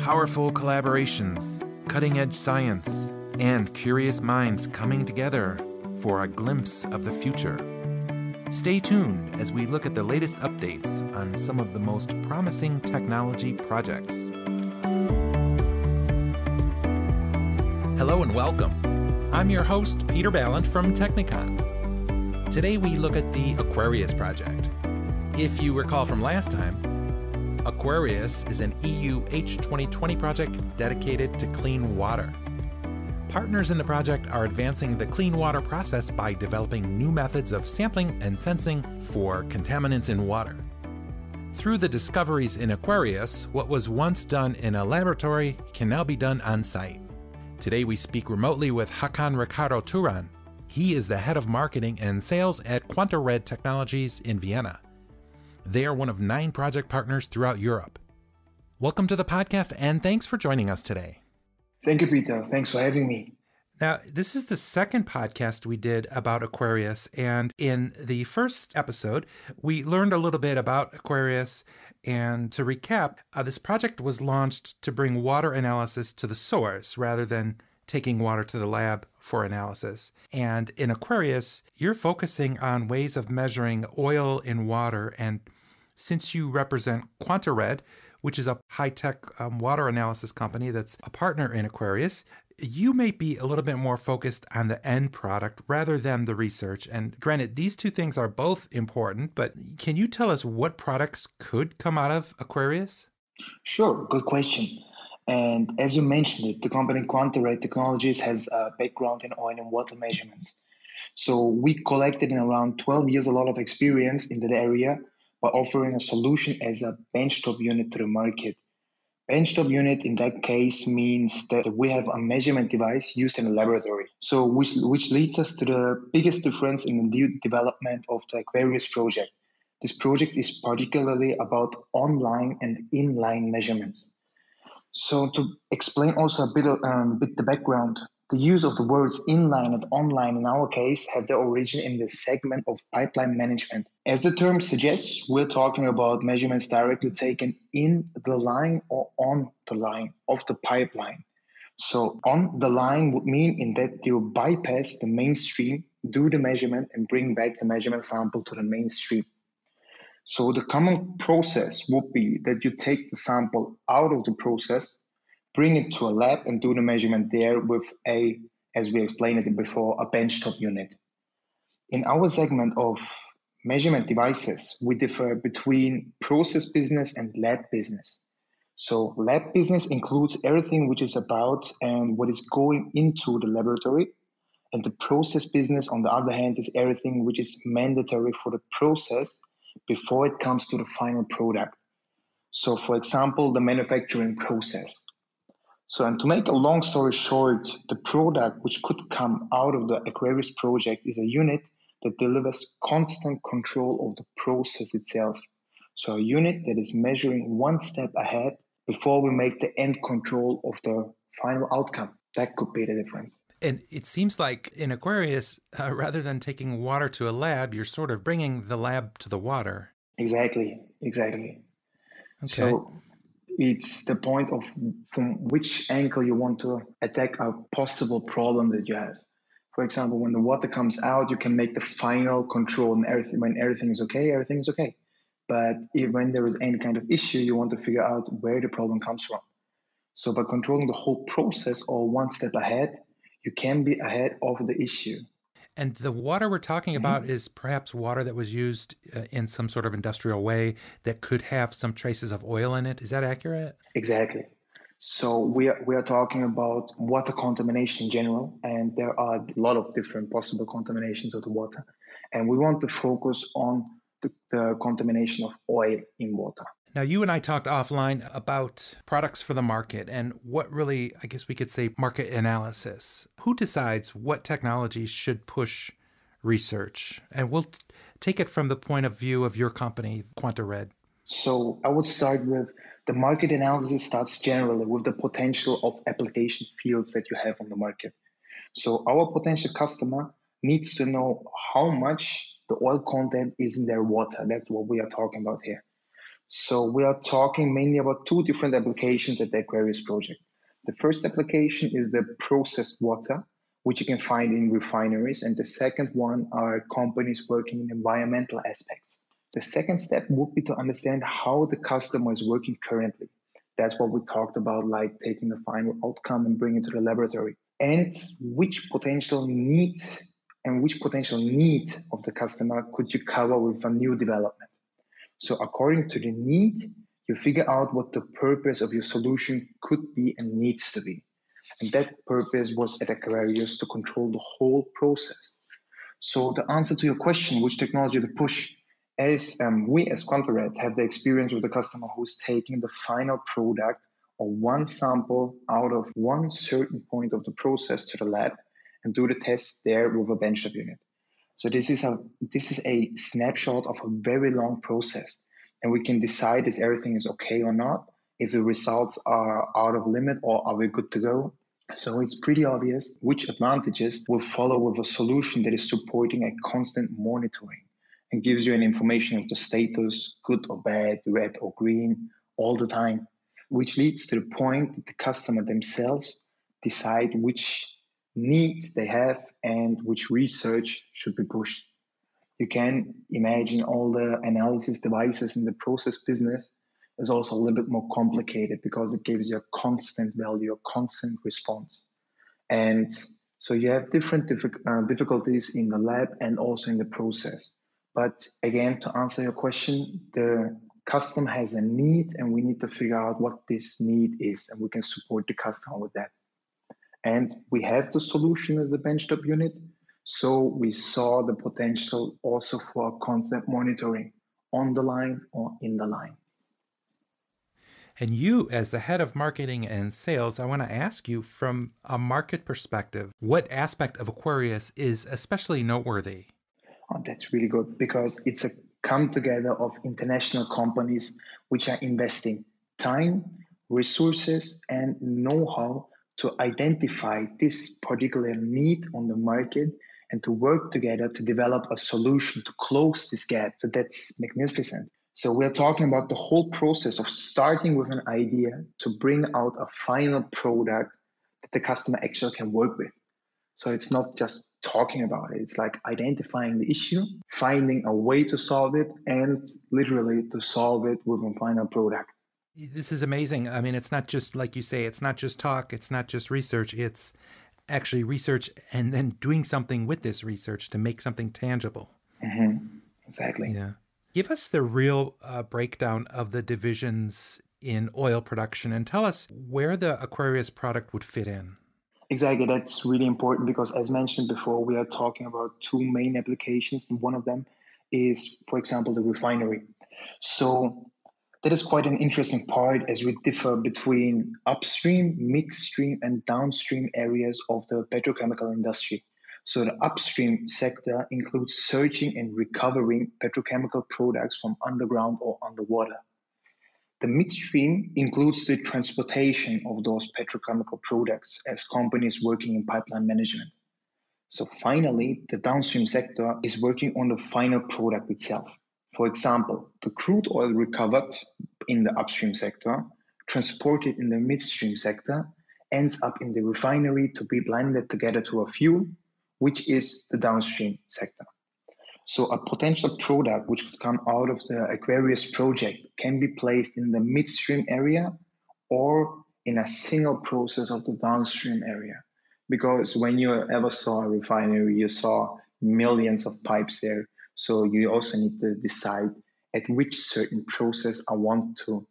Powerful collaborations, cutting-edge science, and curious minds coming together for a glimpse of the future. Stay tuned as we look at the latest updates on some of the most promising technology projects. Hello and welcome. I'm your host, Peter Ballant from Technicon. Today we look at the Aquarius Project. If you recall from last time, Aquarius is an EU H2020 project dedicated to clean water. Partners in the project are advancing the clean water process by developing new methods of sampling and sensing for contaminants in water. Through the discoveries in Aquarius, what was once done in a laboratory can now be done on site. Today we speak remotely with Hakan Ricardo Turan. He is the head of marketing and sales at QuantaRed Technologies in Vienna. They are one of 9 project partners throughout Europe. Welcome to the podcast, and thanks for joining us today. Thank you, Peter. Thanks for having me. Now, this is the second podcast we did about Aquarius, and in the first episode, we learned a little bit about Aquarius. And to recap, this project was launched to bring water analysis to the source rather than taking water to the lab for analysis. And in Aquarius, you're focusing on ways of measuring oil in water. And since you represent QuantaRed, which is a high-tech water analysis company that's a partner in Aquarius, you may be a little bit more focused on the end product rather than the research. And granted, these two things are both important, but can you tell us what products could come out of Aquarius? Sure, good question. And as you mentioned it, the company QuantaRed Technologies has a background in oil and water measurements. So we collected in around 12 years a lot of experience in that area by offering a solution as a benchtop unit to the market. Benchtop unit in that case means that we have a measurement device used in a laboratory. So which leads us to the biggest difference in the development of the Aquarius project. This project is particularly about online and inline measurements. So to explain also a bit the background, the use of the words inline and online in our case have their origin in the segment of pipeline management. As the term suggests, we're talking about measurements directly taken in the line or on the line of the pipeline. So on the line would mean in that you bypass the mainstream, do the measurement and bring back the measurement sample to the mainstream. So the common process would be that you take the sample out of the process, bring it to a lab and do the measurement there with as we explained it before, a benchtop unit. In our segment of measurement devices, we differ between process business and lab business. So lab business includes everything which is about and what is going into the laboratory. And the process business, on the other hand, is everything which is mandatory for the process before it comes to the final product. So for example, the manufacturing process. So, and to make a long story short, the product which could come out of the Aquarius project is a unit that delivers constant control of the process itself. So a unit that is measuring one step ahead before we make the end control of the final outcome. That could be the difference. And it seems like in Aquarius, rather than taking water to a lab, you're sort of bringing the lab to the water. Exactly. Okay. So it's the point of from which angle you want to attack a possible problem that you have. For example, when the water comes out, you can make the final control and everything. When everything is okay. But when there is any kind of issue, you want to figure out where the problem comes from. So by controlling the whole process or one step ahead, you can be ahead of the issue. And the water we're talking about is perhaps water that was used in some sort of industrial way that could have some traces of oil in it. Is that accurate? Exactly. So we are talking about water contamination in general, and there are a lot of different possible contaminations of the water. And we want to focus on the contamination of oil in water. Now, you and I talked offline about products for the market and what really, I guess we could say, market analysis. Who decides what technologies should push research? And we'll take it from the point of view of your company, QuantaRed. So I would start with the market analysis starts generally with the potential of application fields that you have on the market. So our potential customer needs to know how much the oil content is in their water. That's what we are talking about here. So we are talking mainly about two different applications at the Aquarius project. The first application is the processed water, which you can find in refineries, and the second one are companies working in environmental aspects. The second step would be to understand how the customer is working currently. That's what we talked about, like taking the final outcome and bringing it to the laboratory. And which potential needs and which potential need of the customer could you cover with a new development? So according to the need, you figure out what the purpose of your solution could be and needs to be. And that purpose was at Aquarius to control the whole process. So the answer to your question, which technology to push, as we as QuantaRed have the experience with the customer who's taking the final product or one sample out of one certain point of the process to the lab and do the tests there with a benchtop unit. So this is a snapshot of a very long process, and we can decide if everything is okay or not, if the results are out of limit or are we good to go. So it's pretty obvious which advantages will follow with a solution that is supporting a constant monitoring and gives you an information of the status, good or bad, red or green, all the time, which leads to the point that the customer themselves decide which needs they have and which research should be pushed. You can imagine all the analysis devices in the process business is also a little bit more complicated because it gives you a constant value, a constant response. And so you have different difficulties in the lab and also in the process. But again, to answer your question, the customer has a need and we need to figure out what this need is and we can support the customer with that. And we have the solution as the benchtop unit. So we saw the potential also for constant monitoring on the line or in the line. And you, as the head of marketing and sales, I want to ask you from a market perspective, what aspect of Aquarius is especially noteworthy? Oh, that's really good because it's a come together of international companies which are investing time, resources, and know-how to identify this particular need on the market and to work together to develop a solution to close this gap. So that's magnificent. So we're talking about the whole process of starting with an idea to bring out a final product that the customer actually can work with. So it's not just talking about it. It's like identifying the issue, finding a way to solve it, and literally to solve it with a final product. This is amazing. I mean, it's not just, like you say, it's not just talk, it's not just research, it's actually research and then doing something with this research to make something tangible. Mm-hmm. Exactly. Yeah. Give us the real breakdown of the divisions in oil production and tell us where the Aquarius product would fit in. Exactly. That's really important because, as mentioned before, we are talking about two main applications. And one of them is, for example, the refinery. So that is quite an interesting part as we differ between upstream, midstream, and downstream areas of the petrochemical industry. So the upstream sector includes searching and recovering petrochemical products from underground or underwater. The midstream includes the transportation of those petrochemical products as companies working in pipeline management. So finally, the downstream sector is working on the final product itself. For example, the crude oil recovered in the upstream sector, transported in the midstream sector, ends up in the refinery to be blended together to a fuel, which is the downstream sector. So a potential product which could come out of the Aquarius project can be placed in the midstream area or in a single process of the downstream area. Because when you ever saw a refinery, you saw millions of pipes there. So you also need to decide at which certain process I want to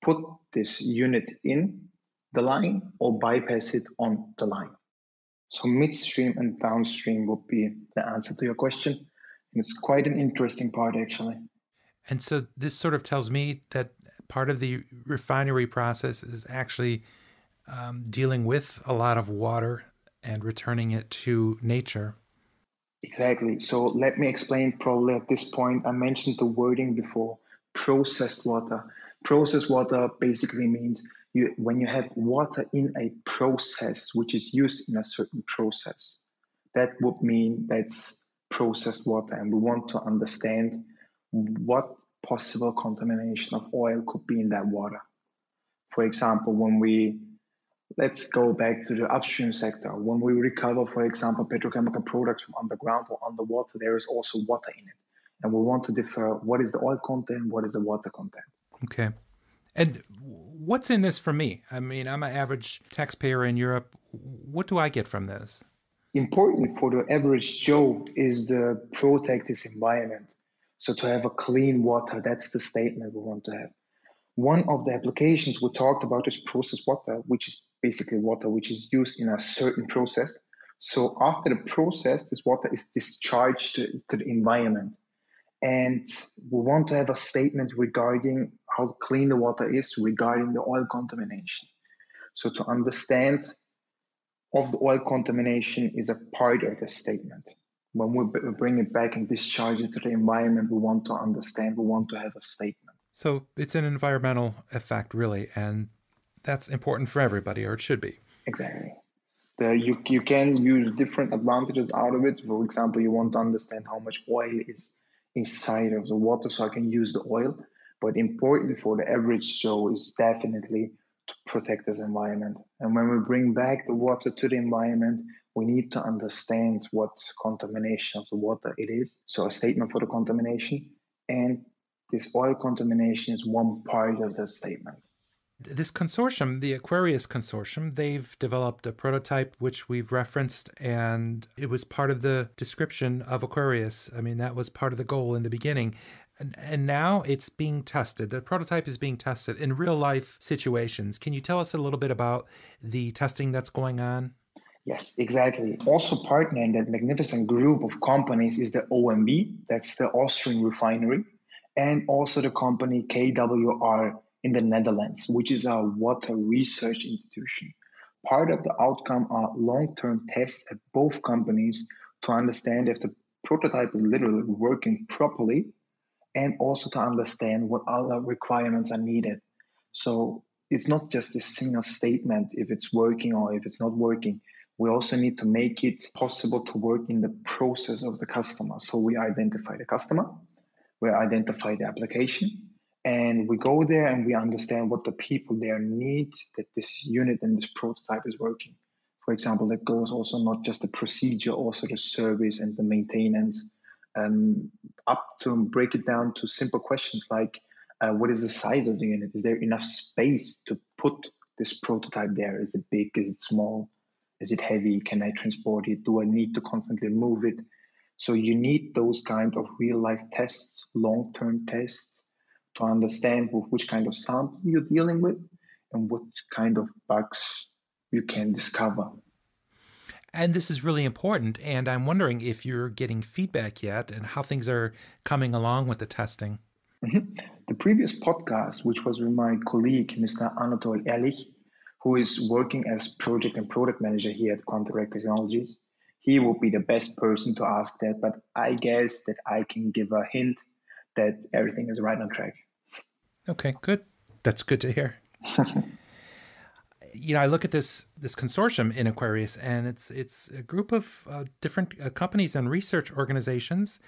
put this unit in the line or bypass it on the line. So midstream and downstream would be the answer to your question. And it's quite an interesting part, actually. And so this sort of tells me that part of the refinery process is actually dealing with a lot of water and returning it to nature. Exactly. So let me explain probably at this point. I mentioned the wording before, processed water. Processed water basically means when you have water in a process which is used in a certain process, that would mean that's processed water. And we want to understand what possible contamination of oil could be in that water. For example, let's go back to the upstream sector. When we recover, for example, petrochemical products from underground or underwater, there is also water in it. And we want to differ what is the oil content, what is the water content. Okay. And what's in this for me? I mean, I'm an average taxpayer in Europe. What do I get from this? Important for the average Joe is to protect this environment. So to have a clean water, that's the statement we want to have. One of the applications we talked about is processed water, which is basically water which is used in a certain process. So after the process, this water is discharged to the environment. And we want to have a statement regarding how clean the water is regarding the oil contamination. So to understand of the oil contamination is a part of the statement. When we bring it back and discharge it to the environment, we want to understand, we want to have a statement. So it's an environmental effect, really, and that's important for everybody, or it should be. Exactly. You can use different advantages out of it. For example, you want to understand how much oil is inside of the water, so I can use the oil. But important for the average Joe is definitely to protect this environment. And when we bring back the water to the environment, we need to understand what contamination of the water it is. So a statement for the contamination, and this oil contamination is one part of the statement. This consortium, the Aquarius Consortium, they've developed a prototype which we've referenced, and it was part of the description of Aquarius. I mean, that was part of the goal in the beginning. And now it's being tested. The prototype is being tested in real life situations. Can you tell us a little bit about the testing that's going on? Yes, exactly. Also partnering that magnificent group of companies is the OMV, that's the Austrian refinery, and also the company KWR in the Netherlands, which is a water research institution. Part of the outcome are long-term tests at both companies to understand if the prototype is literally working properly, and also to understand what other requirements are needed. So it's not just a single statement if it's working or if it's not working. We also need to make it possible to work in the process of the customer. So we identify the customer, we identify the application, and we go there and we understand what the people there need that this unit and this prototype is working. For example, that goes also not just the procedure, also the service and the maintenance, up to break it down to simple questions like, what is the size of the unit? Is there enough space to put this prototype there? Is it big? Is it small? Is it heavy? Can I transport it? Do I need to constantly move it? So you need those kind of real life tests, long-term tests, to understand which kind of sample you're dealing with and what kind of bugs you can discover. And this is really important. And I'm wondering if you're getting feedback yet and how things are coming along with the testing. Mm-hmm. The previous podcast, which was with my colleague, Mr. Anatol Ehrlich, who is working as project and product manager here at QuantaRed Technologies, he will be the best person to ask that. But I guess that I can give a hint that everything is right on track. Okay, good. That's good to hear. I look at this consortium in Aquarius, and it's a group of different companies and research organizations.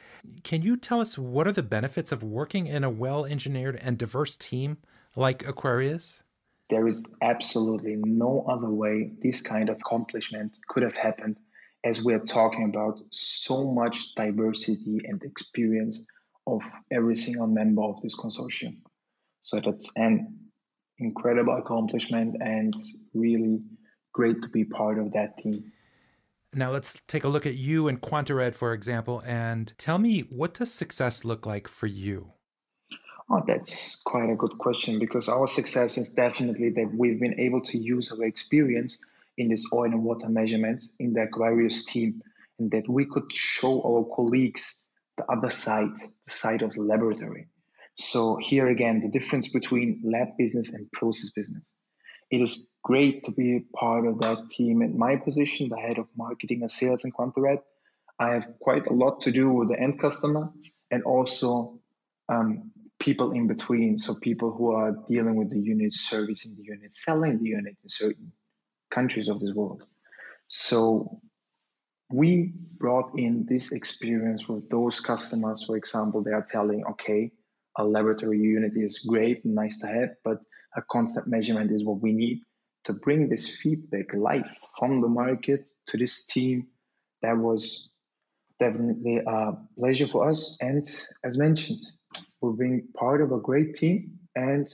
Can you tell us what are the benefits of working in a well-engineered and diverse team like Aquarius? There is absolutely no other way this kind of accomplishment could have happened, as we are talking about so much diversity and experience of every single member of this consortium. So that's an incredible accomplishment and really great to be part of that team. Now let's take a look at you and QuantaRed, for example, and tell me, what does success look like for you? Oh, that's quite a good question, because our success is definitely that we've been able to use our experience in this oil and water measurements in the Aquarius team, and that we could show our colleagues the other side, the side of the laboratory. So here again, the difference between lab business and process business. It is great to be a part of that team. In my position, the head of marketing and sales in QuantaRed, I have quite a lot to do with the end customer and also people in between. So people who are dealing with the unit, servicing the unit, selling the unit in certain countries of this world. So we brought in this experience with those customers. For example, they are telling, okay, A laboratory unit is great and nice to have, but a constant measurement is what we need to bring this feedback live from the market to this team. That was definitely a pleasure for us. And as mentioned, we're being part of a great team and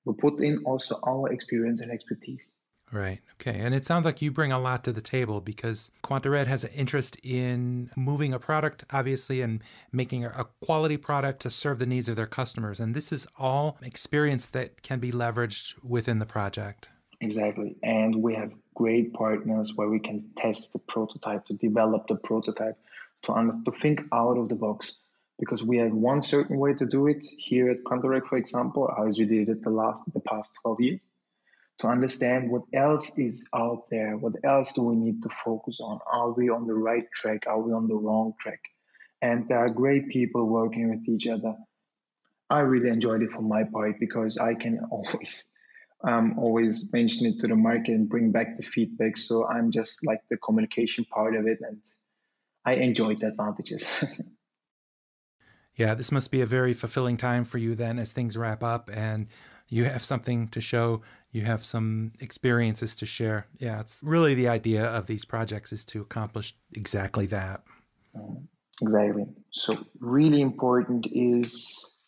we put in also our experience and expertise. Right. Okay. And it sounds like you bring a lot to the table because QuantaRed has an interest in moving a product, obviously, and making a quality product to serve the needs of their customers. And this is all experience that can be leveraged within the project. Exactly. And we have great partners where we can test the prototype, to develop the prototype, to think out of the box. Because we have one certain way to do it here at QuantaRed, for example, as we did it the past 12 years. To understand what else is out there, what else do we need to focus on? Are we on the right track? Are we on the wrong track? And there are great people working with each other. I really enjoyed it for my part because I can always mention it to the market and bring back the feedback. So I'm just like the communication part of it, and I enjoyed the advantages. Yeah, this must be a very fulfilling time for you then as things wrap up and you have something to show, you have some experiences to share. Yeah, it's really the idea of these projects is to accomplish exactly that. Exactly. So really important is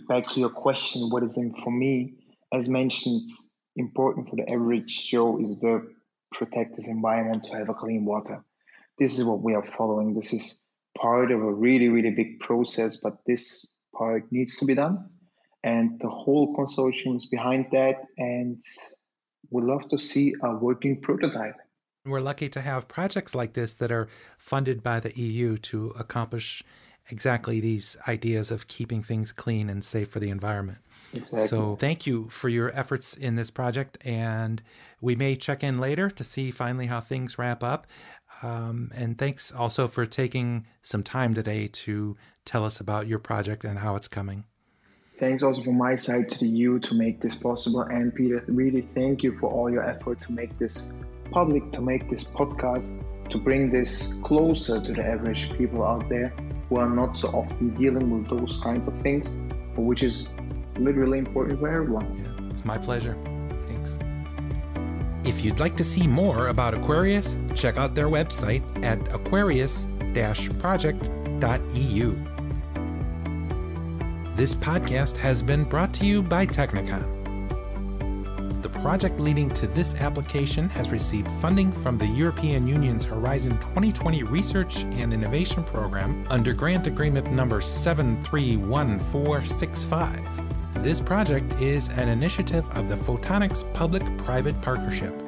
back to your question, what is in for me, as mentioned, important for the average Joe is the protect this environment to have a clean water. This is what we are following. This is part of a really, really big process, but this part needs to be done. And the whole consortium is behind that. And we'd love to see a working prototype. We're lucky to have projects like this that are funded by the EU to accomplish exactly these ideas of keeping things clean and safe for the environment. Exactly. So thank you for your efforts in this project. And we may check in later to see finally how things wrap up. And thanks also for taking some time today to tell us about your project and how it's coming. Thanks also from my side to you to make this possible. And Peter, really thank you for all your effort to make this public, to make this podcast, to bring this closer to the average people out there who are not so often dealing with those kinds of things, but which is literally important for everyone. Yeah, it's my pleasure. Thanks. If you'd like to see more about Aquarius, check out their website at aquarius-project.eu. This podcast has been brought to you by Technicon. The project leading to this application has received funding from the European Union's Horizon 2020 Research and Innovation Program under Grant Agreement number 731465. This project is an initiative of the Photonics Public-Private Partnership.